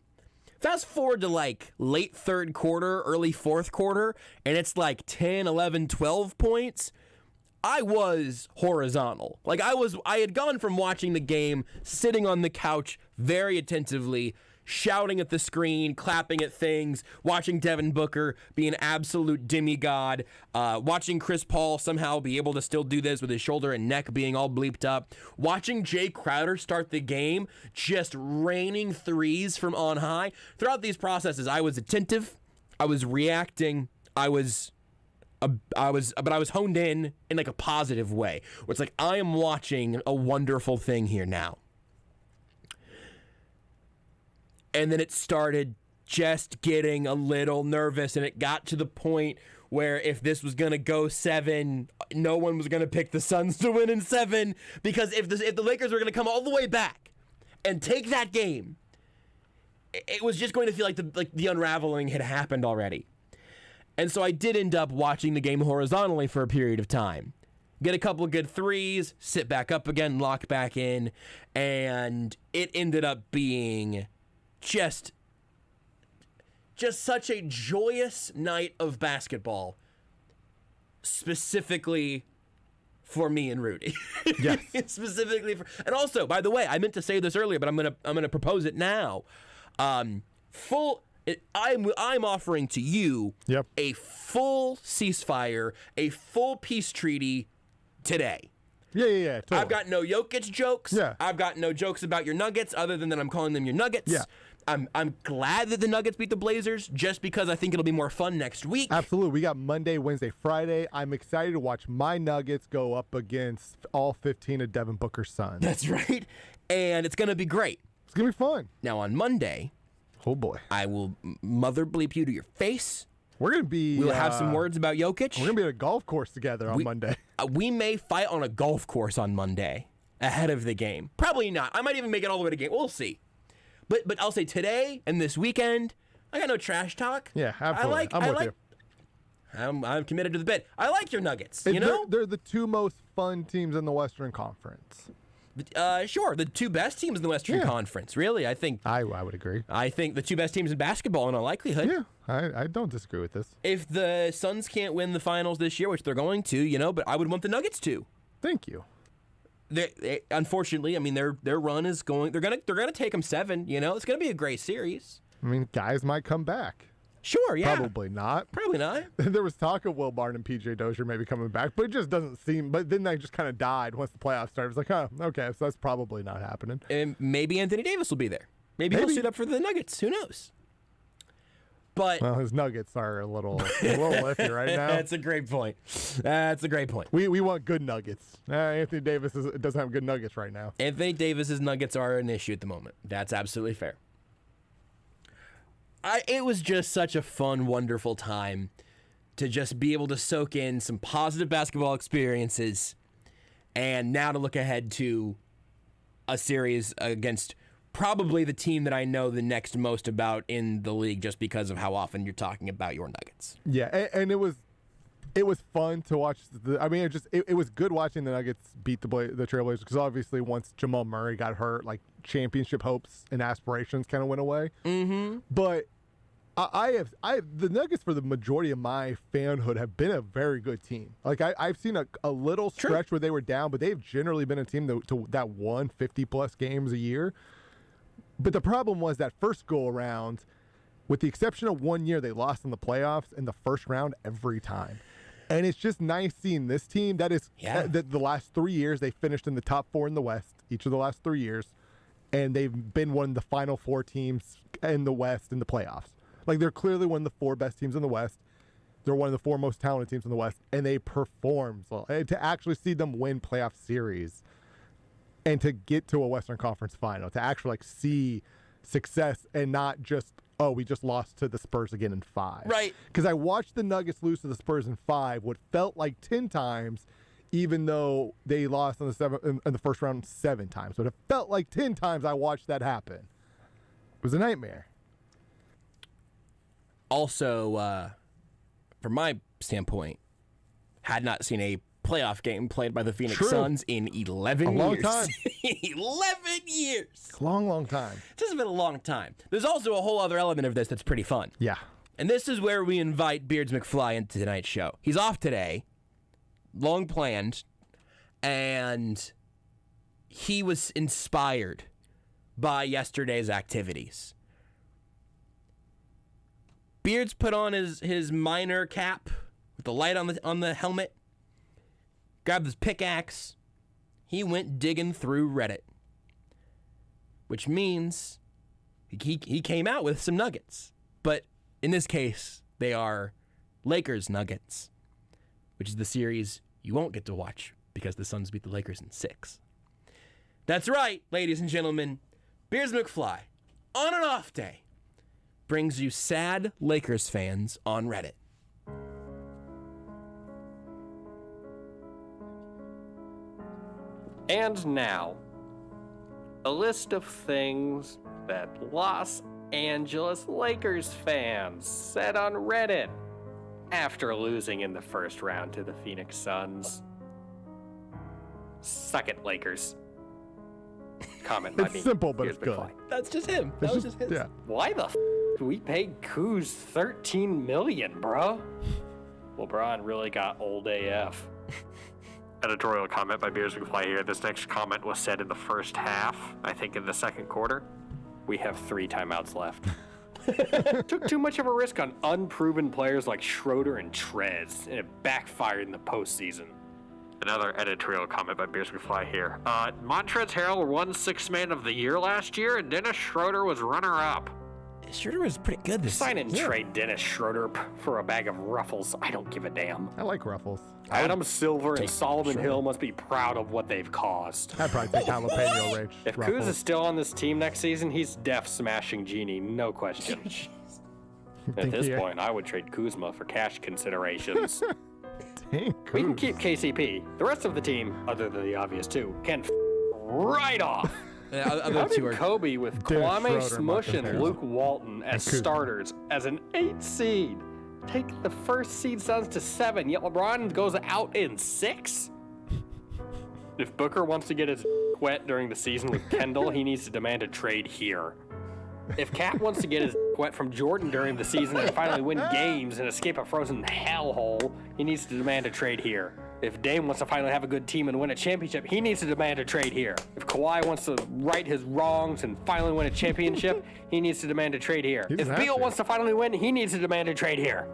Fast forward to like late third quarter, early fourth quarter, and it's like 10, 11, 12 points. I was horizontal. Like I had gone from watching the game, sitting on the couch very attentively, shouting at the screen, clapping at things, watching Devin Booker be an absolute demigod, watching Chris Paul somehow be able to still do this with his shoulder and neck being all bleeped up, watching Jay Crowder start the game, just raining threes from on high. Throughout these processes, I was attentive, I was reacting, but I was honed in like a positive way, where it's like, I am watching a wonderful thing here now. And then it started just getting a little nervous, and it got to the point where if this was going to go 7, no one was going to pick the Suns to win in 7, because if the Lakers were going to come all the way back and take that game, it was just going to feel like the unraveling had happened already. And so I did end up watching the game horizontally for a period of time. Get a couple of good threes, sit back up again, lock back in, and it ended up being just such a joyous night of basketball, specifically for me and Rudy. Yes. And also, by the way, I meant to say this earlier, but I'm gonna propose it now. I'm offering to you a full ceasefire, a full peace treaty today. Yeah. Totally. I've got no Jokic jokes. Yeah. I've got no jokes about your Nuggets, other than that I'm calling them your Nuggets. Yeah. I'm glad that the Nuggets beat the Blazers, just because I think it'll be more fun next week. Absolutely. We got Monday, Wednesday, Friday. I'm excited to watch my Nuggets go up against all 15 of Devin Booker's Suns. That's right. And it's going to be great. It's going to be fun. Now, on Monday, oh boy, I will mother bleep you to your face. We'll have some words about Jokic. We're going to be at a golf course together on Monday. We may fight on a golf course on Monday ahead of the game. Probably not. I might even make it all the way to game. We'll see. But I'll say today and this weekend, I got no trash talk. Yeah, absolutely. I'm with you. I'm committed to the bit. I like your Nuggets. They're the two most fun teams in the Western Conference. Sure, the two best teams in the Western Conference. Really, I think I would agree. I think the two best teams in basketball in all likelihood. Yeah, I don't disagree with this. If the Suns can't win the finals this year, which they're going to, but I would want the Nuggets to. Thank you. Unfortunately, I mean their run is going. They're gonna take them 7. It's gonna be a great series. I mean, guys might come back. Sure, yeah. Probably not. There was talk of Will Barton and PJ Dozier maybe coming back, but it just doesn't seem. But then they just kind of died once the playoffs started. It was like, oh, okay, so that's probably not happening. And maybe Anthony Davis will be there. Maybe he'll suit up for the Nuggets. Who knows? But his Nuggets are a little iffy right now. That's a great point. We want good Nuggets. Anthony Davis doesn't have good Nuggets right now. Anthony Davis's Nuggets are an issue at the moment. That's absolutely fair. It was just such a fun, wonderful time to just be able to soak in some positive basketball experiences, and now to look ahead to a series against probably the team that I know the next most about in the league, just because of how often you're talking about your Nuggets. Yeah, and it was fun to watch. It was good watching the Nuggets beat the Trailblazers, because obviously once Jamal Murray got hurt, like, championship hopes and aspirations kind of went away. Mm-hmm. But the Nuggets, for the majority of my fanhood, have been a very good team. Like, I've seen a little stretch where they were down, but they've generally been a team that won 50-plus games a year. But the problem was that first go-around, with the exception of 1 year, they lost in the playoffs in the first round every time. And it's just nice seeing this team. That is, the last 3 years, they finished in the top 4 in the West, each of the last 3 years. And they've been one of the final 4 teams in the West in the playoffs. Like, they're clearly one of the 4 best teams in the West. They're one of the 4 most talented teams in the West, and they perform. So, to actually see them win playoff series and to get to a Western Conference final, to actually, like, see success and not just, oh, we just lost to the Spurs again in 5. Right. Because I watched the Nuggets lose to the Spurs in 5, what felt like 10 times, even though they lost in the first round 7 times. But it felt like 10 times I watched that happen. It was a nightmare. Also, from my standpoint, had not seen a playoff game played by the Phoenix Suns in 11 years. A long time. 11 years. Long time. This has been a long time. There's also a whole other element of this that's pretty fun. Yeah. And this is where we invite Beards McFly into tonight's show. He's off today, long planned, and he was inspired by yesterday's activities. Beards put on his miner cap with the light on the helmet, grabbed his pickaxe. He went digging through Reddit, which means he came out with some nuggets. But in this case, they are Lakers nuggets, which is the series you won't get to watch because the Suns beat the Lakers in 6. That's right, ladies and gentlemen. Beards McFly, on an off day, brings you sad Lakers fans on Reddit. And now, a list of things that Los Angeles Lakers fans said on Reddit after losing in the first round to the Phoenix Suns. Suck it, Lakers. Comment by me. It's simple, but it's good. That's just him. That was just his. Yeah. Why the f*** we paid Kuz $13 million, bro? LeBron really got old AF. Editorial comment by Beards McFly here. This next comment was said in the first half. I think in the second quarter. We have 3 timeouts left. Took too much of a risk on unproven players like Schroeder and Trez, and it backfired in the postseason. Another editorial comment by Beards McFly here. Montrezl Harrell won Sixth Man of the Year last year, and Dennis Schroeder was runner-up. Schroeder was pretty good this Sign season. and trade Dennis Schroeder for a bag of Ruffles. I don't give a damn. I like Ruffles. Adam Silver and Solomon Schroeder. Hill must be proud of what they've caused. I'd probably take jalapeno range. If Kuz is still on this team next season, he's def smashing Genie, no question. At this point, I would trade Kuzma for cash considerations. Dang, we can keep KCP. The rest of the team, other than the obvious 2, can right off. How did Kobe with Kwame Smush and Luke Walton as starters as an 8 seed take the first seed Suns to 7, yet LeBron goes out in 6? If Booker wants to get his wet during the season with Kendall, he needs to demand a trade here. If Cat wants to get his wet from Jordan during the season and finally win games and escape a frozen hellhole, he needs to demand a trade here. If Dame wants to finally have a good team and win a championship, he needs to demand a trade here. If Kawhi wants to right his wrongs and finally win a championship, he needs to demand a trade here. If Beal wants to finally win, he needs to demand a trade here.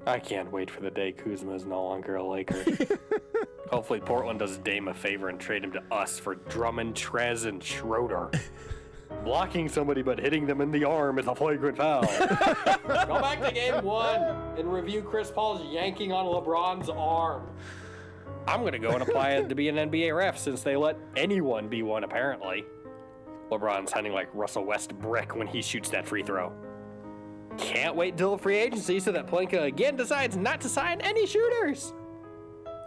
I can't wait for the day Kuzma is no longer a Laker. Hopefully Portland does Dame a favor and trade him to us for Drummond, Trez, and Schroeder. Blocking somebody but hitting them in the arm is a flagrant foul. Go back to game 1 and review Chris Paul's yanking on LeBron's arm. I'm going to go and apply it to be an NBA ref since they let anyone be one, apparently. LeBron's sounding like Russell Westbrook when he shoots that free throw. Can't wait till free agency so that Pelinka again decides not to sign any shooters.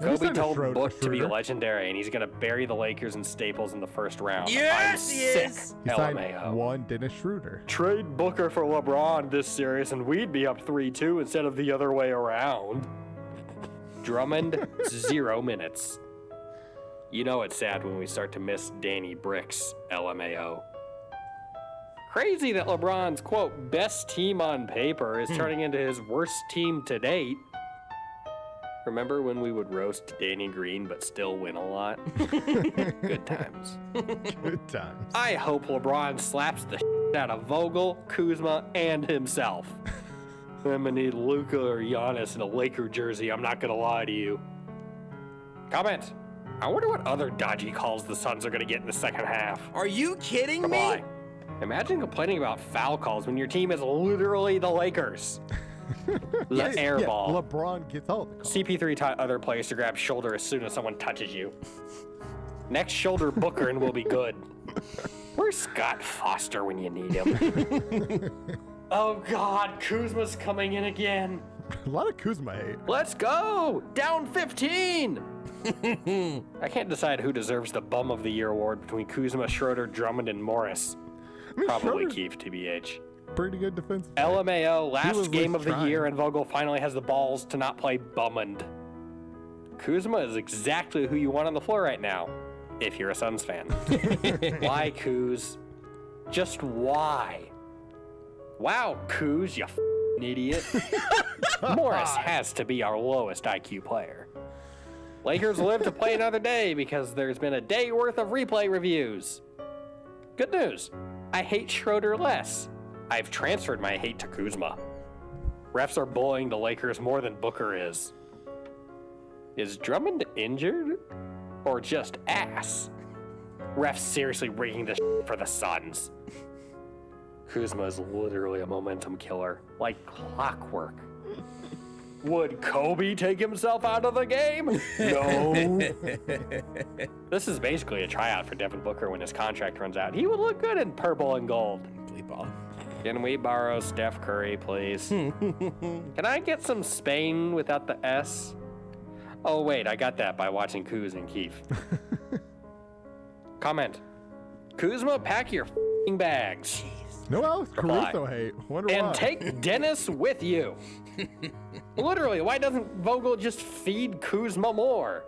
Kobe told Book to be legendary, and he's going to bury the Lakers and Staples in the first round. Yes, I'm yes. sick. He signed LMAO. one Dennis Schroeder. Trade Booker for LeBron this series, and we'd be up 3-2 instead of the other way around. Drummond, 0 minutes. You know it's sad when we start to miss Danny Bricks, LMAO. Crazy that LeBron's, quote, best team on paper is turning into his worst team to date. Remember when we would roast Danny Green but still win a lot? Good times. Good times. I hope LeBron slaps the shit out of Vogel, Kuzma, and himself. I'm gonna need Luka or Giannis in a Laker jersey, I'm not gonna lie to you. Comment. I wonder what other dodgy calls the Suns are gonna get in the second half. Are you kidding me? Why? Imagine complaining about foul calls when your team is literally the Lakers. Airball. LeBron gets all the calls. CP3 taught other players to grab shoulder as soon as someone touches you. Next shoulder Booker and we'll be good. Where's Scott Foster when you need him? Oh, God. Kuzma's coming in again. A lot of Kuzma hate. Let's go. Down 15. I can't decide who deserves the Bum of the Year award between Kuzma, Schroeder, Drummond, and Morris. Probably Schroeder's Keefe, TBH. Pretty good defense. LMAO, last game of the trying. year, and Vogel finally has the balls to not play Bummond. Kuzma is exactly who you want on the floor right now, if you're a Suns fan. Why, Kuz? Just why? Wow, Kuz, you f***ing idiot. Morris has to be our lowest IQ player. Lakers live to play another day because there's been a day worth of replay reviews. Good news. I hate Schroeder less. I've transferred my hate to Kuzma. Refs are bullying the Lakers more than Booker is. Is Drummond injured? Or just ass? Refs seriously rigging this for the Suns. Kuzma is literally a momentum killer, like clockwork. Would Kobe take himself out of the game? No. This is basically a tryout for Devin Booker when his contract runs out. He would look good in purple and gold. Can we borrow Steph Curry, please? Can I get some Spain without the S? Oh, wait, I got that by watching Kuz and Keefe. Comment. Kuzma, pack your f***ing bags. No Alex Caruso hate. Wonder why. And take Dennis with you. Literally, why doesn't Vogel just feed Kuzma more?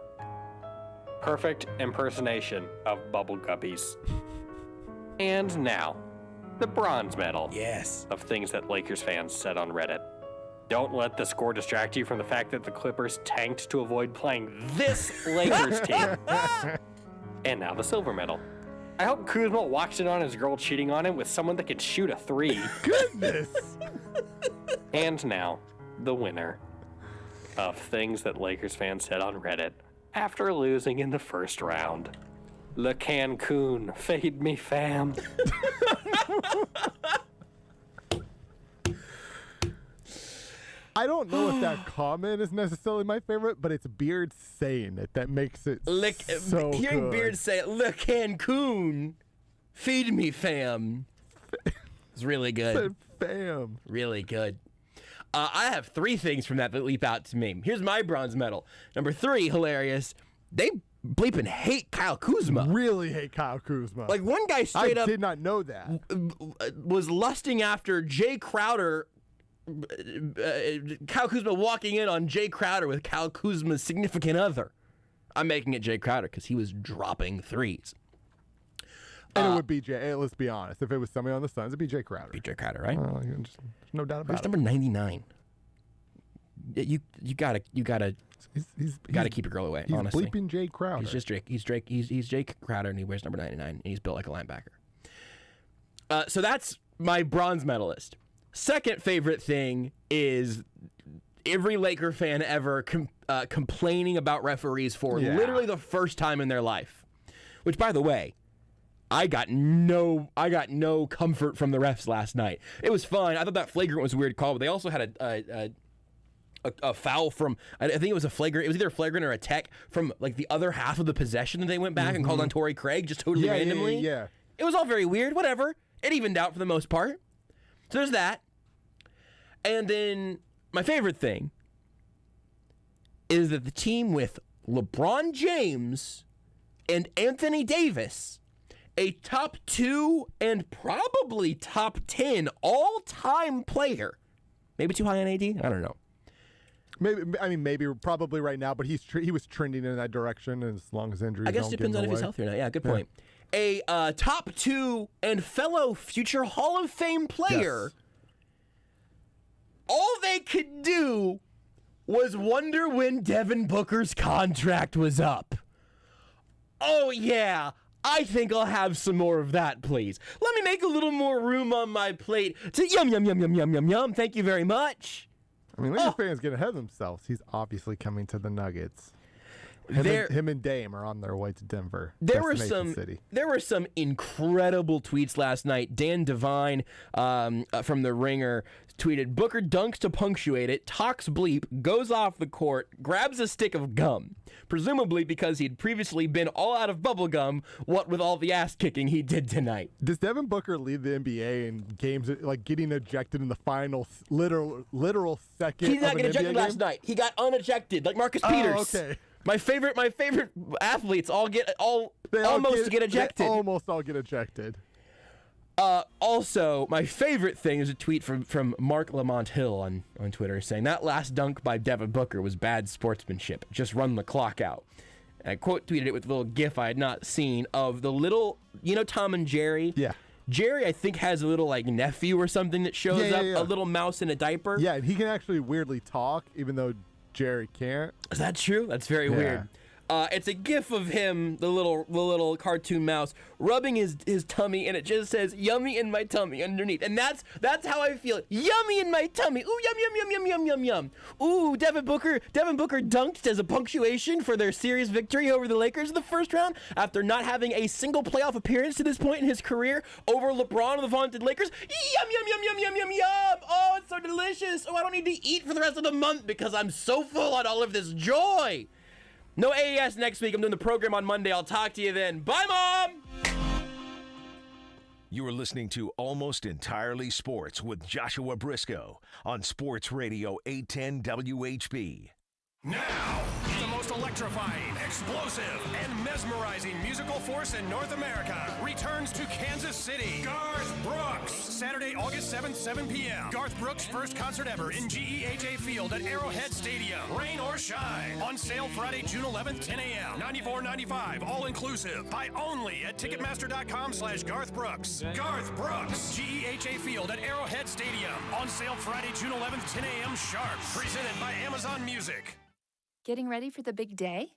Perfect impersonation of bubble guppies. And now, the bronze medal. Yes. Of things that Lakers fans said on Reddit. Don't let the score distract you from the fact that the Clippers tanked to avoid playing this Lakers team. And now the silver medal. I hope Kuzma watched it on his girl cheating on him with someone that could shoot a 3. Goodness! And now, the winner of things that Lakers fans said on Reddit after losing in the first round. Le Cancun, fade me fam. I don't know if that comment is necessarily my favorite, but it's Beard saying it that makes it so hearing good. Beard say, Le Cancun, feed me fam. It's really good. Fam. Really good. I have 3 things from that leap out to me. Here's my bronze medal. Number 3, hilarious. They bleeping hate Kyle Kuzma. Really hate Kyle Kuzma. Like one guy straight I up did not know that. Was lusting after Jay Crowder. Kyle Kuzma walking in on Jay Crowder with Kyle Kuzma's significant other. I'm making it Jay Crowder because he was dropping 3s. And it would be Jay. Let's be honest. If it was somebody on the Suns, it'd be Jay Crowder. Be Jay Crowder, right? No doubt about Who's it. number 99? You gotta keep your girl away. He's honestly, bleeping Jay Crowder. He's just Drake. He's Drake. He's Jake Crowder, and he wears number 99, and he's built like a linebacker. So that's my bronze medalist. Second favorite thing is every Laker fan ever complaining about referees for literally the first time in their life. Which, by the way, I got no comfort from the refs last night. It was fine. I thought that flagrant was a weird call, but they also had a foul from, I think it was a flagrant. It was either a flagrant or a tech from like the other half of the possession that they went back and called on Torrey Craig just totally randomly. Yeah. It was all very weird. Whatever. It evened out for the most part. So there's that. And then my favorite thing is that the team with LeBron James and Anthony Davis, a top 2 and probably top 10 all-time player, maybe too high on AD? I don't know. Maybe probably right now, but he was trending in that direction as long as injuries. I guess it depends on if he's healthy or not. Yeah, good point. A top 2 and fellow future Hall of Fame player. Yes. All they could do was wonder when Devin Booker's contract was up. Oh, yeah. I think I'll have some more of that, please. Let me make a little more room on my plate to yum, yum, yum, yum, yum, yum, yum. Thank you very much. I mean, Lakers fans get ahead of themselves. He's obviously coming to the Nuggets. Him and Dame are on their way to Denver. There were some incredible tweets last night. Dan Devine from The Ringer tweeted, Booker dunks to punctuate it, talks bleep, goes off the court, grabs a stick of gum, presumably because he'd previously been all out of bubble gum, what with all the ass kicking he did tonight. Does Devin Booker lead the NBA in games like getting ejected in the final literal second? He did not get ejected last night. He got unejected, like Marcus Peters. Okay. My favorite athletes almost get ejected. They almost all get ejected. Also, my favorite thing is a tweet from Mark Lamont Hill on Twitter saying that last dunk by Devin Booker was bad sportsmanship. Just run the clock out. And I quote tweeted it with a little gif I had not seen of the little, Tom and Jerry? Yeah. Jerry, I think, has a little nephew or something that shows up, a little mouse in a diaper. Yeah, and he can actually weirdly talk, even though Jerry can't. Is that true? That's very weird. It's a gif of him, the little cartoon mouse, rubbing his tummy, and it just says "yummy in my tummy" underneath, and that's how I feel. Yummy in my tummy. Ooh, yum yum yum yum yum yum yum. Ooh, Devin Booker dunked as a punctuation for their series victory over the Lakers in the first round after not having a single playoff appearance to this point in his career over LeBron and the vaunted Lakers. Yum yum yum yum yum yum yum. Oh, it's so delicious. Oh, I don't need to eat for the rest of the month because I'm so full on all of this joy. No AES next week. I'm doing the program on Monday. I'll talk to you then. Bye, Mom! You are listening to Almost Entirely Sports with Joshua Brisco on Sports Radio 810 WHB. Now, the most electrifying, explosive, and mesmerizing musical force in North America returns to Kansas City. Garth Brooks. Saturday, August 7th, 7 p.m. Garth Brooks' first concert ever in GEHA Field at Arrowhead Stadium. Rain or shine. On sale Friday, June 11th, 10 a.m. $94.95, all inclusive. Buy only at Ticketmaster.com/Garth Brooks. Garth Brooks. GEHA Field at Arrowhead Stadium. On sale Friday, June 11th, 10 a.m. sharp. Presented by Amazon Music. Getting ready for the big day?